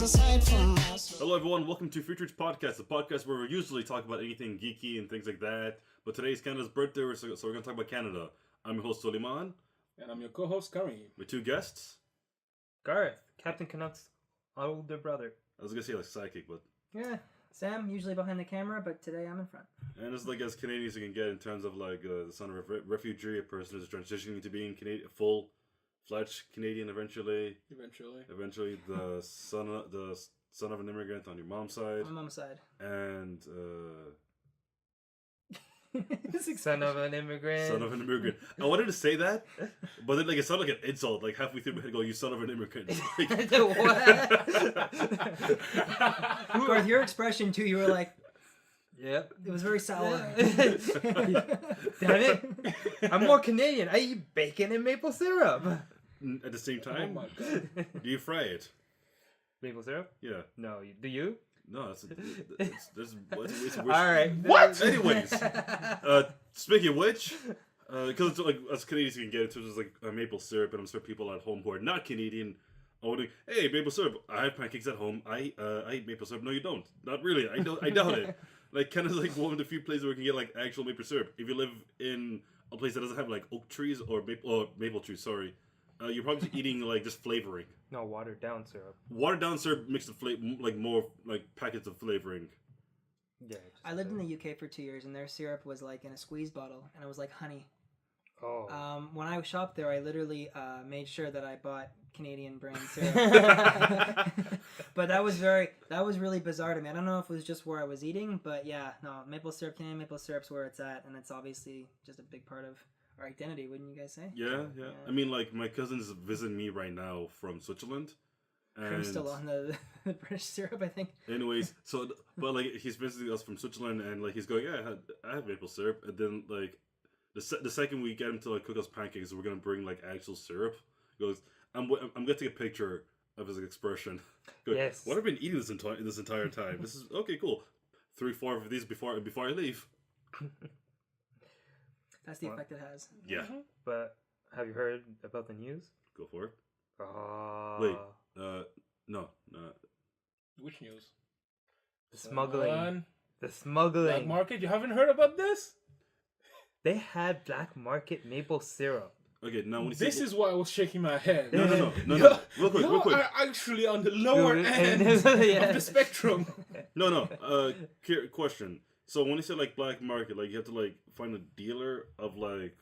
aside from us. Hello everyone, welcome to Future's Podcast, the podcast where we usually talk about anything geeky and things like that. But today is Canada's birthday, so we're going to talk about Canada. I'm your host, Soliman. And I'm your co-host, Kareem. With two guests. Gareth, Captain Canuck's older brother. I was going to say like psychic, but... Yeah, Sam, usually behind the camera, but today I'm in front. And it's like as Canadian as you can get in terms of like the son of a refugee, a person who's transitioning to being full-fledged Canadian eventually. Eventually, the son of an immigrant on your mom's side. On my mom's side. And Son of an immigrant. Son of an immigrant. I wanted to say that, but then like it sounded like an insult. Like halfway through my head, go, "You son of an immigrant." Like, What? Garth, your expression too. You were like, Yep. it was very sour. Damn it! I'm more Canadian. I eat bacon and maple syrup. at the same time, Oh my god. do you fry it? Maple syrup? Yeah. No. Do you? No, it's All right. What? Anyways, speaking of which, because it's like as Canadians you can get into just like maple syrup, and I'm sure people at home who are not Canadian are wondering, "Hey, maple syrup! I have pancakes at home. I eat maple syrup." No, you don't. Not really. I doubt it. Like kind of like one of the few places where you can get like actual maple syrup. If you live in a place that doesn't have like oak trees or maple trees, sorry. You're probably just eating like just flavoring. No, watered down syrup. Watered down syrup mixed with like more like packets of flavoring. Yeah. I lived in the UK for 2 years, and their syrup was like in a squeeze bottle, and it was like honey. Oh. When I shopped there, I literally made sure that I bought Canadian brand syrup. But that was really bizarre to me. I don't know if it was just where I was eating, but yeah, no, Canadian maple syrup's where it's at, and it's obviously just a big part of our identity, wouldn't you guys say? Yeah. I mean, like, my cousin's visiting me right now from Switzerland. And I'm still on the British syrup, I think. Anyways, but, like, he's visiting us from Switzerland, and, like, he's going, yeah, I have maple syrup. And then, like, the second we get him to, like, cook us pancakes, we're going to bring, like, actual syrup. He goes, I'm going to take a picture of his expression. Goes, Yes. What have I been eating this entire time? This is, okay, cool. 3-4 of these before I leave. That's the effect it has. Yeah. But have you heard about the news? Go for it. Oh. Wait. No. Which news? The smuggling. One. The smuggling. Black market? You haven't heard about this? They had black market maple syrup. Okay, now when you This is why I was shaking my head. No. Real quick. You are actually on the lower end Yeah. of the spectrum. No. Question. So when you say like black market, like you have to like find a dealer of like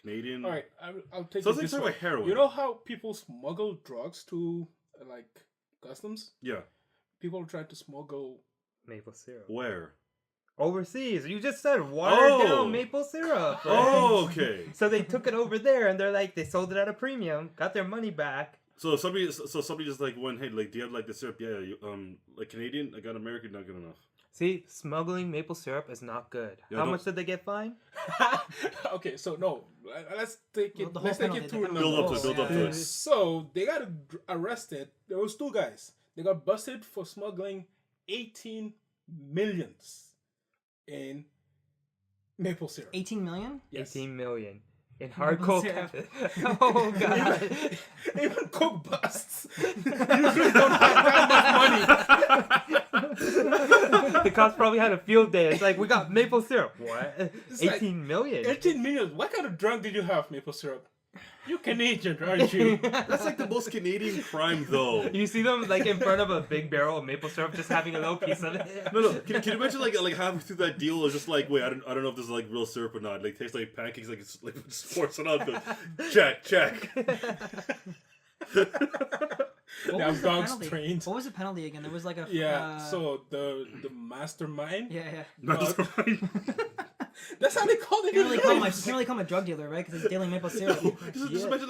Canadian. All right, I'll take So it it's like this talking way. about heroin. You know how people smuggle drugs to like customs? Yeah. People try to smuggle. Maple syrup. Where? Overseas. You just said watered Oh. down maple syrup. Right? Oh, okay. So they took it over there and they're like, they sold it at a premium, got their money back. So somebody just like went, hey, like, do you have like the syrup? Yeah, like Canadian. I got American, not good enough. See, smuggling maple syrup is not good. Yeah, How don't- much did they get fined? Okay, so no, let's take it. Well, the whole let's take penalty, it the to penalty. Build up to another. it. Build up to it. So they got arrested. There was 2 guys. They got busted for smuggling 18 millions in maple syrup. 18 million? Yes. 18 million. In Maple hardcore. syrup. Oh, God. Even Coke busts usually don't have that much money. The cops probably had a field day. It's like, we got maple syrup. What? It's like 18 million. 18 million. What kind of drug did you have, maple syrup? You Canadian, aren't you? That's like the most Canadian crime, though. You see them like in front of a big barrel of maple syrup, just having a little piece of it. No. Can you imagine like halfway through that deal, it's just like, wait, I don't know if this is like real syrup or not. Like tastes like pancakes, like it's like just force it on. But check. What Now was the dogs penalty? trained. What was the penalty again? There was like a... So the mastermind. Yeah. That's fine. That's how they call it. You can't in really call him a drug dealer, right? Because he's dealing maple syrup. Just imagine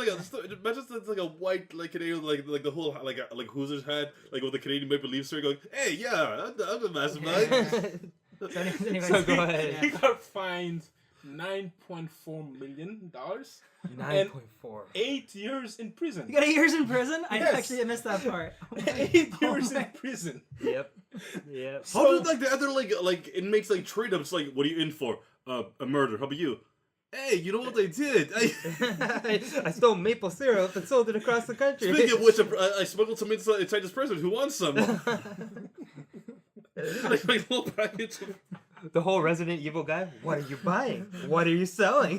it's like a white like Canadian like the whole like Hoosiers had like with the Canadian maple leaf syrup going, hey yeah, I'm the mastermind. So go ahead. He got fined $9.4 million. 9.4. 8 years in prison. You got 8 years in prison? I Yes. actually missed that part. 8 years in my- prison. Yep. How did like the other like inmates like treat them? It's like, what are you in for? A murder. How about you? Hey, you know what they did? I stole maple syrup and sold it across the country. Speaking of which, I smuggled some inside this person who wants some. like a little package of... The whole Resident Evil guy. What are you buying? What are you selling?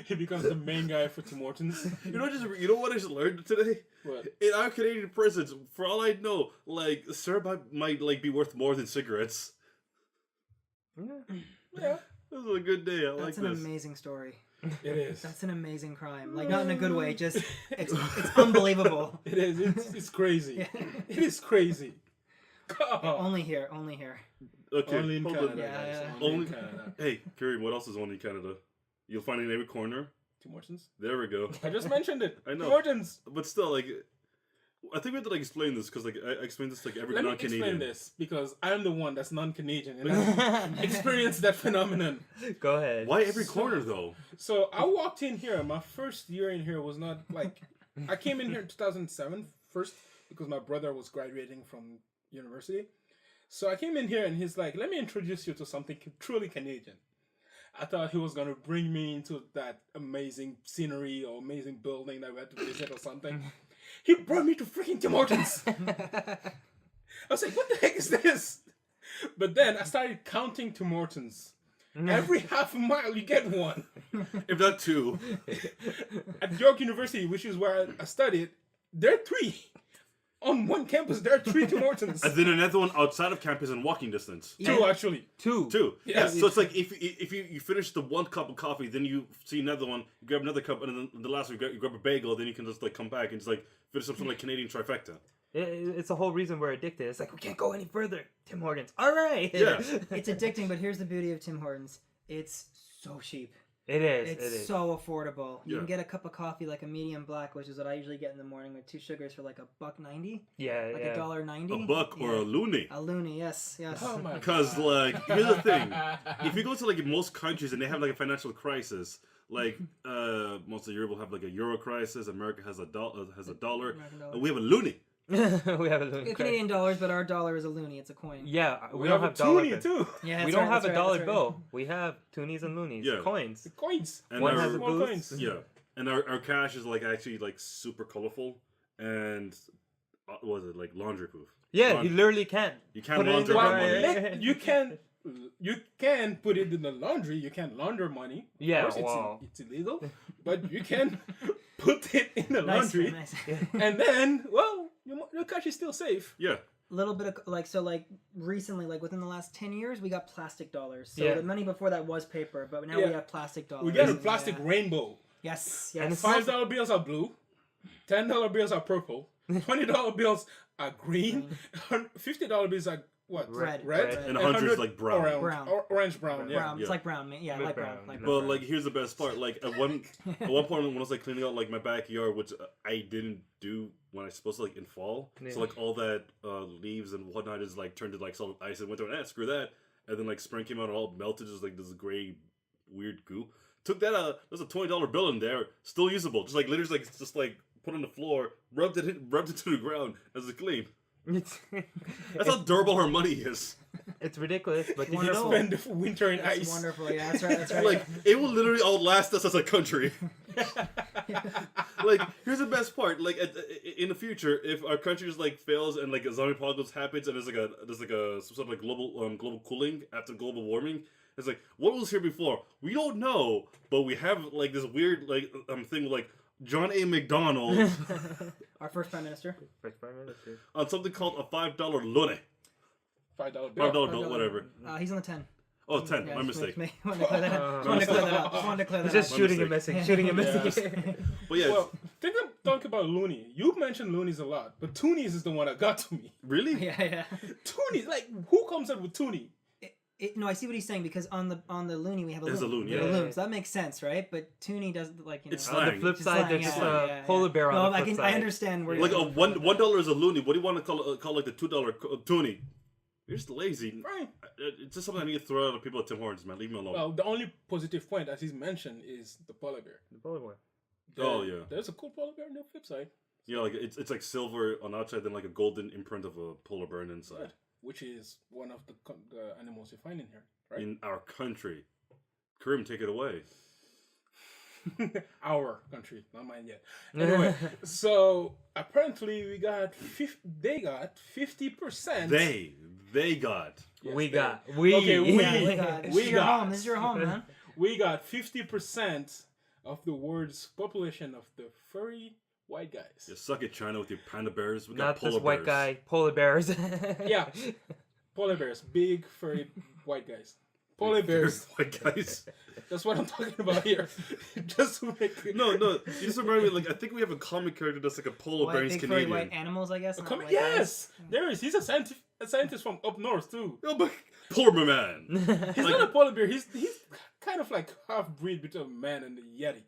He becomes the main guy for Tim Hortons. You know what I just learned today? What? In our Canadian prisons, for all I know, like syrup might like be worth more than cigarettes. Yeah, This is a good day. I like That's this. an amazing story. it is. That's an amazing crime. Like, not in a good way, just, it's unbelievable. It is. It's crazy. It is crazy. God. Only here, only here. Okay, Only in hold Canada, on. Yeah, guys. yeah. Only in Only- Canada. Hey, Kareem, what else is only in Canada? You'll find it in every corner. Tim Hortons. There we go. I just mentioned it. I know. Tim Hortons. But still, like, I think we have to like explain this because like I explained this to like every Let me non-Canadian. explain this because I'm the one that's non-Canadian and I've experienced that phenomenon. Go ahead. Why every corner though? So I walked in here. My first year in here was not like I came in here in 2007 first because my brother was graduating from university. So I came in here and he's like, "Let me introduce you to something truly Canadian." I thought he was gonna bring me into that amazing scenery or amazing building that we had to visit or something. He brought me to freaking Tim Hortons. I was like, "What the heck is this?" But then I started counting Tim Hortons. Every half a mile, you get one. If not two. At York University, which is where I studied, there are 3. On one campus, there are 3 Tim Hortons. And then another one outside of campus in walking distance. 2, actually. Two. Yeah. Yeah. So it's like if you finish the one cup of coffee, then you see another one, you grab another cup, and then the last one you grab a bagel, then you can just like come back and just like finish up some like Canadian trifecta. It's the whole reason we're addicted. It's like, we can't go any further. Tim Hortons. All right. Yeah. It's addicting, but here's the beauty of Tim Hortons. It's so cheap. It is. It's It is. so affordable. You Yeah. can get a cup of coffee, like a medium black, which is what I usually get in the morning with 2 sugars for like $1.90, Yeah, like yeah. $1.90. A buck or a loony. A loony, yes, yes. Oh my Because God. like here's the thing, if you go to like most countries and they have like a financial crisis, like most of Europe will have like a euro crisis. America has a dollar. American dollar. We have a loony. we have a We little have Canadian dollars, but our dollar is a loony. It's a coin. Yeah, we don't have a have dollar toonie bills. too. Yeah, We that's don't right, have that's a right, dollar that's right. bill. We have toonies and loonies. Yeah. Coins. The coins. And One our, has a Small booth. coins. yeah, and our cash is like actually like super colorful and what was it like laundry proof? Yeah, Laun- you literally can't. You can't put it in launder the our dryer. money. You can put it in the laundry. You can launder money. Of Yeah, course, wow. it's illegal, but you can put it in the Nice, laundry, nice. and then your cash is still safe. Yeah, Little bit of like recently, like within the last 10 years, we got plastic dollars. So Yeah. the money before that was paper, but now Yeah. we have plastic dollars. We got a Yeah. plastic rainbow. Yes, And yes. it's $5 bills are blue, $10 bills are purple, $20 bills are green, $50 bills are what? Red. Red. Red. and 100's like brown. Brown. Orange brown. Yeah. Brown. It's Yeah. like brown. Yeah, Bit light brown. brown. Light But, brown. But like, here's the best part. Like at one point when I was like cleaning out like my backyard, which I didn't do when I was supposed to like in fall. Yeah. So like all that leaves and whatnot is like turned to like solid ice and went through. Screw that. And then like spring came out and all melted, just like this gray weird goo. Took that there's a $20 bill in there, still usable. Just like literally just like put on the floor, rubbed it to the ground as a clean. It's, That's how durable her money is. it's ridiculous, but did you Wonderful. know? Spend the winter in That's ice. wonderful. Yeah, that's right. That's right. Like it will literally outlast us as a country. Like here's the best part. Like in the future, if our country just like fails and like a zombie apocalypse happens and there's like a some sort of like global cooling after global warming, it's like what was here before? We don't know, but we have like this weird like thing like John A. McDonald Our first prime minister. First Prime Minister. on something called a $5 loony. $5 $5 bill. bill, whatever. He's on the 10. Oh, 10. Yeah, My just mistake. wanted to clear that up. Just wanted to clear that up. Just wanted to clear that Just up. shooting and mistake. missing, shooting and Yes. missing. But yeah, Well, talk about loony. You mentioned loonies a lot, but toonies is the one that got to me. really? Yeah, yeah. Toonies, like who comes up with toonie? No, I see what he's saying because on the loony we have a There's loon. a loon, We have yeah. a loon, so that makes sense, right? But toonie doesn't like It's On the slang. flip It's side, slang, there's yeah, just yeah, a yeah. polar bear on No, the flip I side. understand where Like you're a $1 is a loony. What do you want to call like the $2 toonie? You're just lazy. Right. It's just something I need to throw out at people at Tim Hortons, man. Leave me alone. Well, the only positive point, as he's mentioned, is the polar bear. The polar bear. Oh, yeah. There's a cool polar bear on the flip side, Yeah, like it's like silver on the outside, then like a golden imprint of a polar bear on the inside. which is one of the animals you find in here, right? In our country. Kareem, take it away. Our country, not mine yet. Anyway, so apparently they got 50%. They got. Yes, we they- got. Okay, we- Yeah, we got. This we is your got- home. This is your home, man. We got 50% of the world's population of the furry white guys. You suck at China with your panda bears. We got Not polar this white bears. guy. Polar bears. Yeah. Polar bears, big furry white guys. Polar bears. White guys. That's what I'm talking about here. Just to make it. No. You just remind me. Like I think we have a comic character that's like a polar bear. White, He's big furry Canadian. white animals, I guess. not white Yes, there is. He's a scientist from up north too. No, but polar man. He's not a polar bear. He's kind of like half breed between a man and a yeti.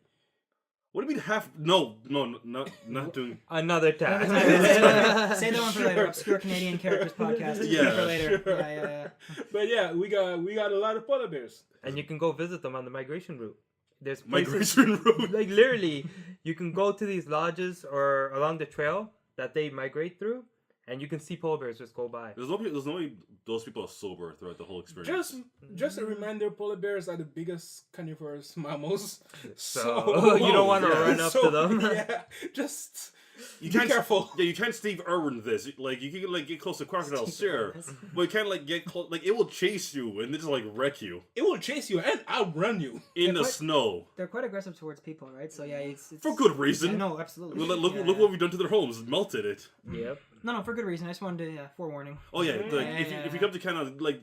What do you mean half? No, not doing. Another time. Say that one for later. Obscure Canadian characters podcast. Yeah, For later. sure. Yeah. But yeah, we got a lot of polar bears. And you can go visit them on the migration route. There's places, Migration road. like literally, you can go to these lodges or along the trail that they migrate through, and you can see polar bears just go by. There's no way those people are sober throughout the whole experience. Just a reminder, polar bears are the biggest carnivorous mammals. So, you don't want to run up to them. Yeah, just You be can't, careful. Yeah, you can't Steve Irwin this. Like you can like get close to crocodiles, sure, but you can't like get close. Like it will chase you and then just like wreck you It will chase you and outrun you. in the quite- snow They're quite aggressive towards people, right? So yeah, it's for good reason. No, absolutely. Look Yeah, what we've done to their homes. Melted it. Yep. No, for good reason. I just wanted to forewarning. Oh yeah, Yeah, like yeah, if you come to Canada, like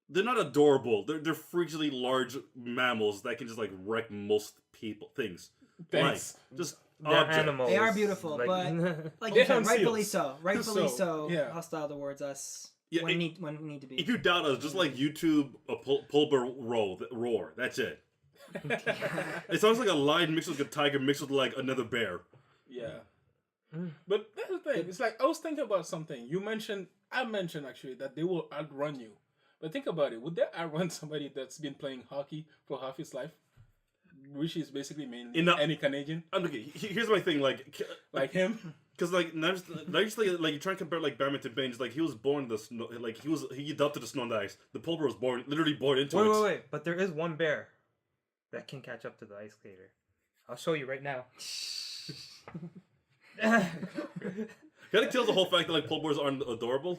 they're not adorable. They're freakishly large mammals that can just like wreck most things. Thanks. Like, just They're objects. They animals. are beautiful, but like They you said, hunt rightfully seals. so. Rightfully So, so. yeah. Hostile towards us Yeah, when we need to be. If you doubt us, just like YouTube a pulper roar. That's it. It sounds like a lion mixed with a tiger mixed with like another bear. Yeah. But that's the thing. It's like I was thinking about something. I mentioned actually that they will outrun you. But think about it. Would they outrun somebody that's been playing hockey for half his life? Which is basically mainly any Canadian. Okay, here's my thing. Like him. Because like now just like you try and compare like badminton Baines, like he was born in the snow, like he adopted the snow and the ice. The polar bear was literally born into it. Wait. But there is one bear that can catch up to the ice skater. I'll show you right now. Kind of kills the whole fact that like polar bears aren't adorable.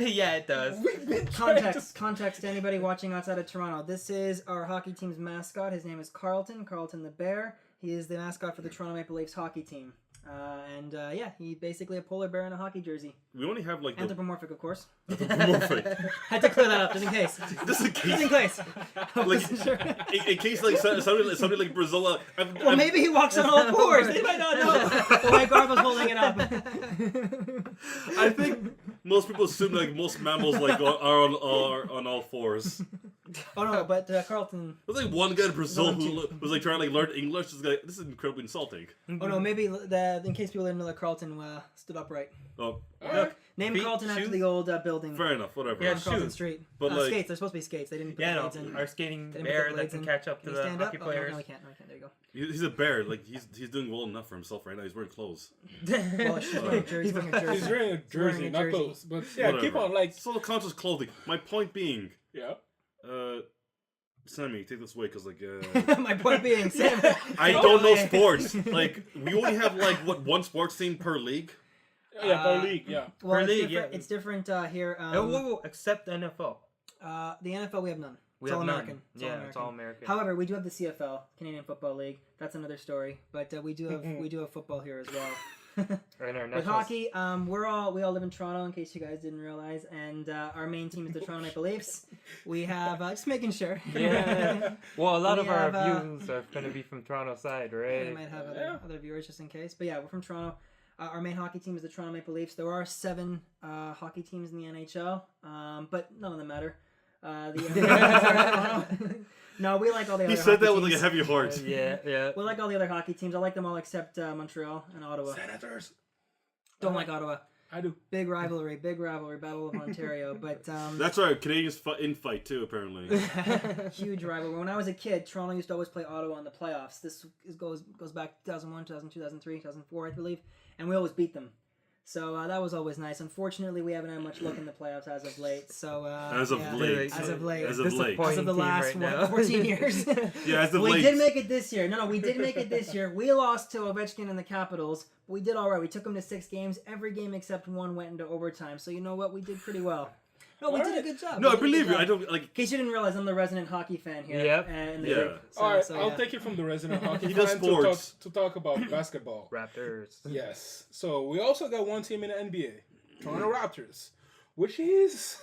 Yeah, it does. Context to anybody watching outside of Toronto. This is our hockey team's mascot. His name is Carlton the Bear. He is the mascot for the Toronto Maple Leafs hockey team. Yeah, he's basically a polar bear in a hockey jersey. We only have like the Anthropomorphic, of course. anthropomorphic. Had to clear that up, just in case. Just in Just in case, case. I wasn't sure. in case like somebody like Brazil. Well, maybe he walks on all fours. They might not know. The way Garb was holding it up. I think most people assume like most mammals like are on all fours. Oh no, but Carlton. There's like one guy in Brazil No, who was like trying to like learn English. This is incredibly insulting. Oh no, maybe in case people didn't know that Carlton stood upright. Oh, Alright. Name Feet, Carlton after shoes? the old building. fair enough. Whatever. Yeah, on Carlton shoes. Street. But, like- Skates. They're supposed to be skates. They didn't put Yeah, the no, blades in. our skating They didn't put bear the that blades can in. catch up to Can the you stand hockey up? players. Oh, no, we can't. No, we can't. There you go. He's a bear. Like he's doing well enough for himself right now. He's wearing clothes. Well, she's wearing a jersey. He's wearing a jersey, not clothes. But yeah, keep Whatever. on like Still conscious clothing. My point being, yeah. Sammy, take this away because like My point being, Sam. I don't know sports. Like we only have like one sports team per league. Yeah, per league, yeah. Well, it's league, different, yeah. it's different here. whoa, except NFL. The NFL, we have none. We It's have all none. American. It's all Yeah, American. it's all American. However, we do have the CFL, Canadian Football League. That's another story. But we do have football here as well. And our With national- hockey, we all live in Toronto, in case you guys didn't realize, and our main team is the Toronto Maple Leafs. We have just making sure. Yeah. Well, a lot We of our have, views are going to be from Toronto side, We right? might have other viewers just in case, but yeah, we're from Toronto. Our main hockey team is the Toronto Maple Leafs. There are 7 hockey teams in the NHL, but none of them matter. No, we like all the other. He said that hockey with like a teams. heavy heart. Yeah. We like all the other hockey teams. I like them all except Montreal and Ottawa. Senators. Don't like Ottawa. I do. Big rivalry, Battle of Ontario. But That's right. Canadians fight too. Apparently. huge rivalry. When I was a kid, Toronto used to always play Ottawa in the playoffs. This goes back 2001, 2002, 2003, 2004, I believe, and we always beat them. So that was always nice. Unfortunately, we haven't had much luck in the playoffs as of late. So As of late. as of late, As of late. as of the last Team right now. 14 years. Yeah, as of we late. did make it this year. No, we did make it this year. We lost to Ovechkin and the Capitals. But we did all right. We took them to 6 games. Every game except one went into overtime. So you know what? We did pretty well. No, we did a good job. No, We I did a good believe you. job. I don't like. In case you didn't realize, I'm the resident hockey fan here. Yep. And the Yeah. group. So, All right, so, I'll yeah. take it from the resident hockey He does fan sports. to talk about basketball. Raptors. Yes. So we also got one team in the NBA, Toronto Raptors, which is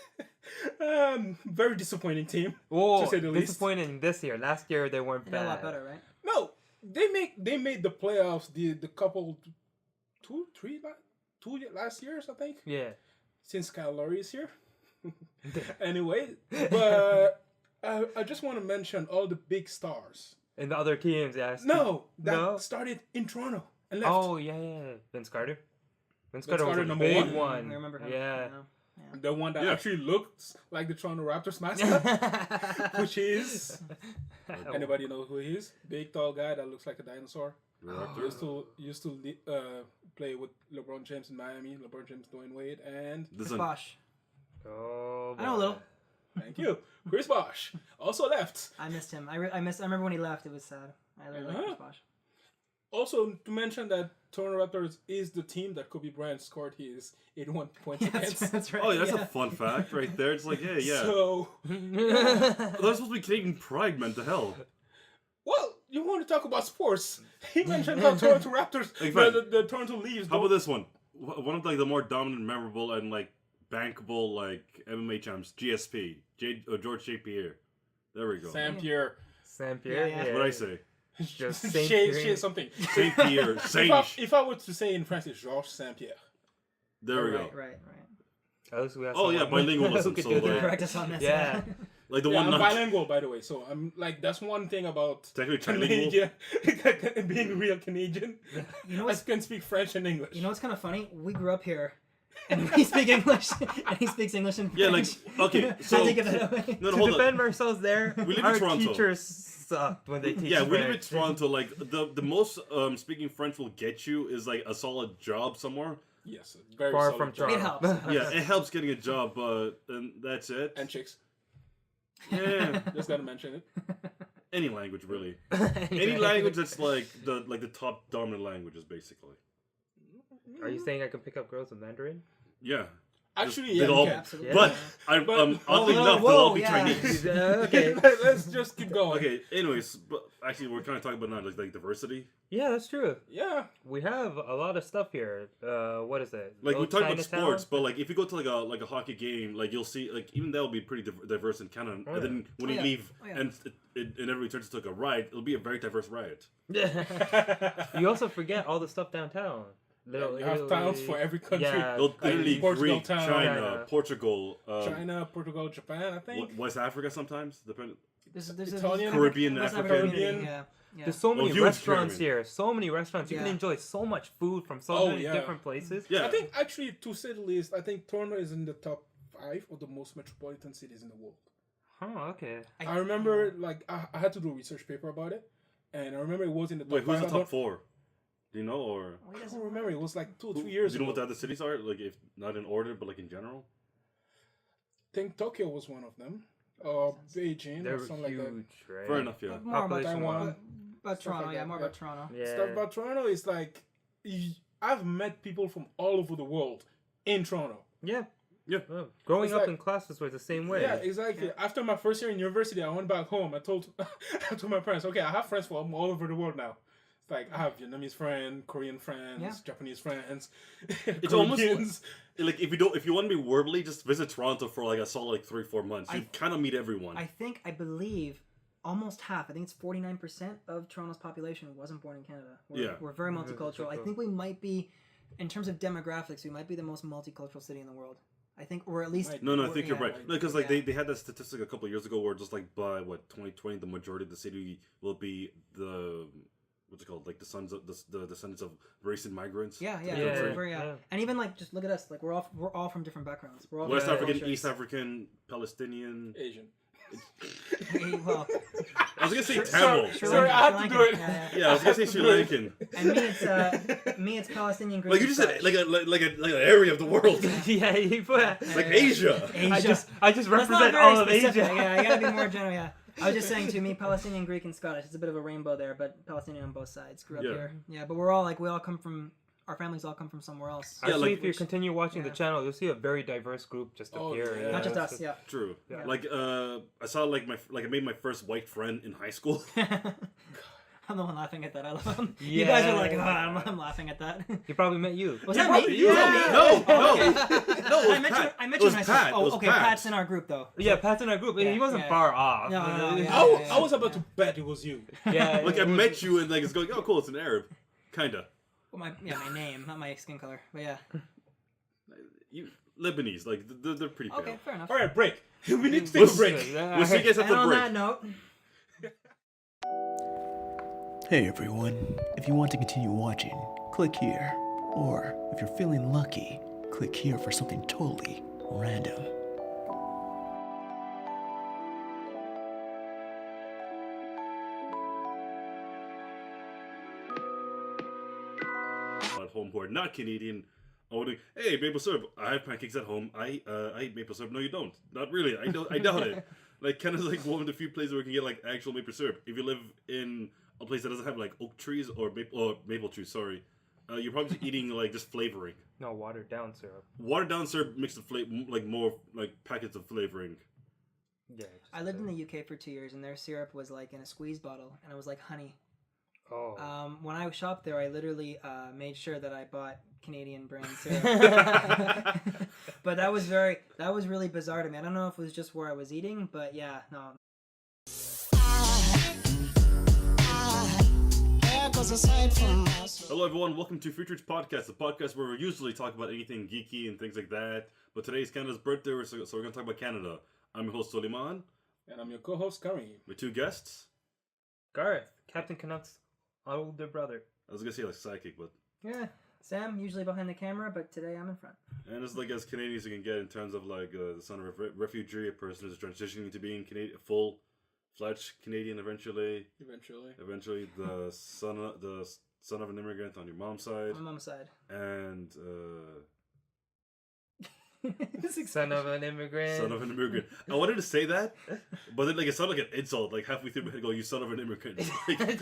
very disappointing team. Whoa, To say the least. disappointing this year. Last year they weren't They did bad. a lot better, right? No, they made the playoffs the couple 2 last years, I think, Yeah. since Kyle Lowry is here. Anyway, but I just want to mention all the big stars. And the other teams, yeah. No, that No? started in Toronto and left. Oh, yeah. Vince Carter. Vince Carter Carter was a number big one. one. I remember him. Yeah. The one that Yeah. actually looks like the Toronto Raptors mascot, which is anybody know who he is? Big tall guy that looks like a dinosaur. Used to play with LeBron James in Miami. LeBron James, Dwayne Wade, and This Chris one, Bosh. Oh, I know a little. thank you, Chris Bosh, also left. I missed him. I remember when he left. It was sad. I really like Chris Bosh. Also, to mention that Toronto Raptors is the team that Kobe Bryant scored his 81 points against. That's right. oh, yeah, that's yeah. a fun fact right there. It's like, yeah, yeah. So, That's supposed to be Canadian pride, man. The hell. well, you want to talk about sports? He mentioned how Toronto Raptors, Like, fine. the Toronto Leafs. How about this one? One of like the more dominant, memorable, and like bankable like MMA champs, GSP, George St. Pierre. There we go. Sam Pierre. Sam Pierre. Yeah, yeah. What'd I say? Just Say Saint Pierre. something. Saint Pierre. Saint. If I were to say in French, it's Georges Saint Pierre. There we go. Right. At least we have Oh, yeah, someone bilingualism, who could so, do like- that. Correct us on this. Yeah. Like the Yeah, one I'm not bilingual, by the way. So I'm like, that's one thing about technically trilingual. Canadian, being real Canadian. You know I what's can speak French and English. You know what's kind of funny? We grew up here, and we speak English, and he speaks English and French. Yeah, like okay. So So I give that away. no, To hold defend on. ourselves there, We live in our Toronto. teachers sucked when they teach Yeah, we live in French. Toronto. Like the most speaking French will get you is like a solid job somewhere. Yes, very Far solid from job. Toronto. It helps. Yeah, it helps getting a job, but and that's it. And chicks. Yeah, Just gotta mention it. any language really. Any language that's like the top dominant languages, basically. Are you saying I can pick up girls with Mandarin? Yeah, Actually, They'll yeah. all- you can. Absolutely. but But- oddly whoa, enough, whoa, they'll all be yeah. Chinese. Okay. Let's just keep going. Okay. Anyways, but actually, we're kind of talking about now like diversity. Yeah, that's true. Yeah. We have a lot of stuff here. What is it? Like we Little talk about Chinatown? sports, but like if you go to like a hockey game, like you'll see like even that'll be pretty diverse in Canada. Oh, And then when Oh, you yeah. leave Oh, yeah. and everybody turns into like a riot, it'll be a very diverse riot. You also forget all the stuff downtown. You have towns for every country. Yeah. They'll literally Portugal Greek, town. China, China. Portugal, China, Portugal, Japan, I think. West Africa sometimes. Depending. There's Italian, Caribbean, West African. community, Yeah. Yeah. There's so many huge restaurants Caribbean. here. So many restaurants. You can Yeah. enjoy so much food from so Oh, many yeah. different places. Yeah, I think actually, to say the least, I think Toronto is in the top 5 of the most metropolitan cities in the world. Oh, okay. I remember, like, I had to do a research paper about it, and I remember it was in the top Wait, who's 5. the top 4? Do you know, or Oh, he I doesn't don't remember. It was like 2 or 3 years do you know ago. what the other cities are? Like, if not in order, but like in general. I think Tokyo was one of them. Or Beijing They're or something like that. huge, right? Fair enough, yeah. More about Population Taiwan. wise. About Stuff Toronto, like yeah, that, more yeah. about Toronto. Yeah. Stuff about Toronto is like, I've met people from all over the world in Toronto. Yeah. Yeah. Oh, growing It's up like- in classes was the same way. Yeah, exactly. After my first year in university, I went back home. I told my parents, okay, I have friends from all over the world now. It's like I have Vietnamese friends, Korean friends, Yeah. Japanese friends. It's almost Koreans. like if you want to be verbally, just visit Toronto for like a solid like 3-4 months. You kind of meet everyone. I believe almost half, I think it's 49% of Toronto's population wasn't born in Canada. We're very multicultural. I think we might be, in terms of demographics, we might be the most multicultural city in the world. I think, or at least... No, I or- think you're yeah. right. Because like Yeah. they had that statistic a couple of years ago where just like by 2020, the majority of the city will be the what's it called, like the sons of the descendants of recent migrants. Yeah, to yeah, the Yeah. it's country. very, Yeah. and even like, just look at us, like we're all from different backgrounds. We're all West from African, cultures. East African, Palestinian. Asian. Well, I was gonna say Tamil. Sorry, I had to do it. Yeah, I was gonna say Sri Lankan. And me, it's Palestinian, Greek. Like you just said, like an area of the world, Yeah, you put. like Asia. Asia. I just That's not represent very all of specific. Asia. Yeah, I gotta be more general. Yeah, I was just saying to me, Palestinian, Greek, and Scottish. It's a bit of a rainbow there, but Palestinian on both sides. Grew up Yeah. here. Yeah, but we all come from. Our families all come from somewhere else. Yeah, Actually, like- if you continue watching the Yeah. channel, you'll see a very diverse group just Oh, appear. yeah. Not just it's us. Yeah. True. Yeah. Like I saw like I made my first white friend in high school. I'm the one laughing at that. I love him. You Yeah. guys are like, I'm laughing at that. He probably met you. Was that me? You- Was that me? No, Oh, no. okay. No, it was I met you. Pat. I met It you was in high Pat. school. It was Oh, okay. Pat. Pat's in our group though. Yeah, Pat's in our group. Yeah, He wasn't yeah. far off. No, I was about to bet it was you. Yeah, Like I met you and like it's going, oh cool, it's an Arab, kinda. Well, my name, not my skin color, but yeah. You Lebanese, like they're pretty pale. Okay, fair enough. All right, break. We need to take We'll a break. We'll see you guys And after the on break. that note, Hey everyone, if you want to continue watching, click here. Or, if you're feeling lucky, click here for something totally random. At home who are not Canadian, owning, hey, maple syrup. I have pancakes at home. I eat maple syrup. No, you don't. Not really. I doubt it. Like kind of like one of the few places where you can get like actual maple syrup. If you live in a place that doesn't have like oak trees or maple trees, sorry, you're probably just eating like just flavoring. No, watered down syrup. Watered down syrup mixed with like more like packets of flavoring. Yeah. I lived in the UK for 2 years, and their syrup was like in a squeeze bottle, and it was like honey. Oh. When I shopped there, I literally made sure that I bought Canadian brand syrup. But that was really bizarre to me. I don't know if it was just where I was eating, but yeah, no. Hello everyone, welcome to Future's Podcast, the podcast where we usually talk about anything geeky and things like that. But today's Canada's birthday, so we're going to talk about Canada. I'm your host Soliman, And I'm your co-host, Kareem. with two guests. Gareth, Captain Canuck's older brother. I was going to say like psychic, but... Yeah, Sam, usually behind the camera, but today I'm in front. And it's like as Canadian as you can get in terms of like the son of a refugee, a person who's transitioning to being full-fledged Canadian eventually. Eventually, the son of an immigrant on your mom's side, On my mom's side. and Son of an immigrant. son of an immigrant. I wanted to say that, but then like it sounded like an insult. Like halfway through my head, go, "You son of an immigrant." Like,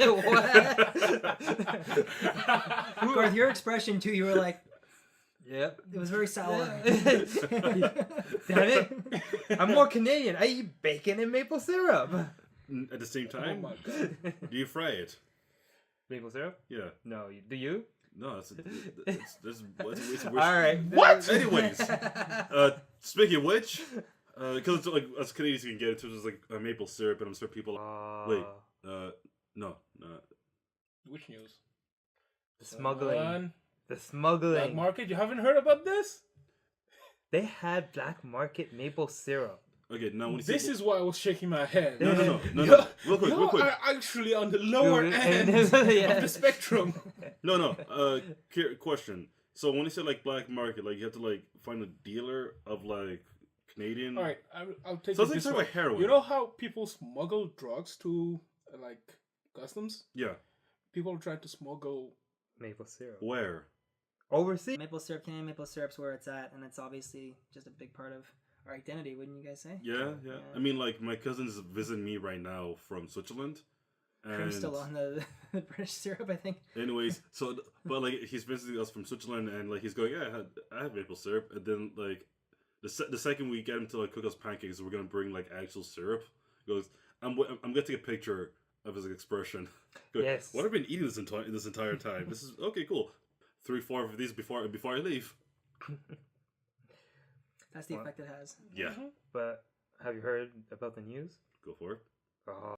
Of course, your expression too, you were like, Yep. it was very sour. Damn it. I'm more Canadian. I eat bacon and maple syrup. at the same Oh time, my god. do you fry it? Maple syrup? Yeah. No. Do you? No, it's worse. All right. What? Anyways, speaking of which, because it's like as Canadians you can get into just like maple syrup, and I'm sure people. Wait, no. Which news? The smuggling. Son. The smuggling. Black market? You haven't heard about this? They had black market maple syrup. Okay, now when you This say, is why I was shaking my head. no. Real quick. You're actually on the lower Dude, end yeah. of the spectrum. No. Question. So when you say like black market, like you have to like find a dealer of like Canadian. All right, I'll take So it let's this talk way. about heroin. You know how people smuggle drugs to like customs? Yeah. People try to smuggle. Maple syrup. Where? Overseas? Maple syrup, Canadian maple syrup's where it's at, and it's obviously just a big part of our identity, wouldn't you guys say? Yeah. I mean, like my cousin's visiting me right now from Switzerland. I'm And still on the British syrup, I think. anyways, but like he's visiting us from Switzerland, and like he's going, yeah, I have maple syrup, and then like the second we get him to like cook us pancakes, we're gonna bring like actual syrup. He goes, I'm gonna take a picture of his expression. Goes, Yes. What have I been eating this entire time? This is okay, cool. 3-4 of these before I leave. That's the effect it has. Yeah, But have you heard about the news? go for it.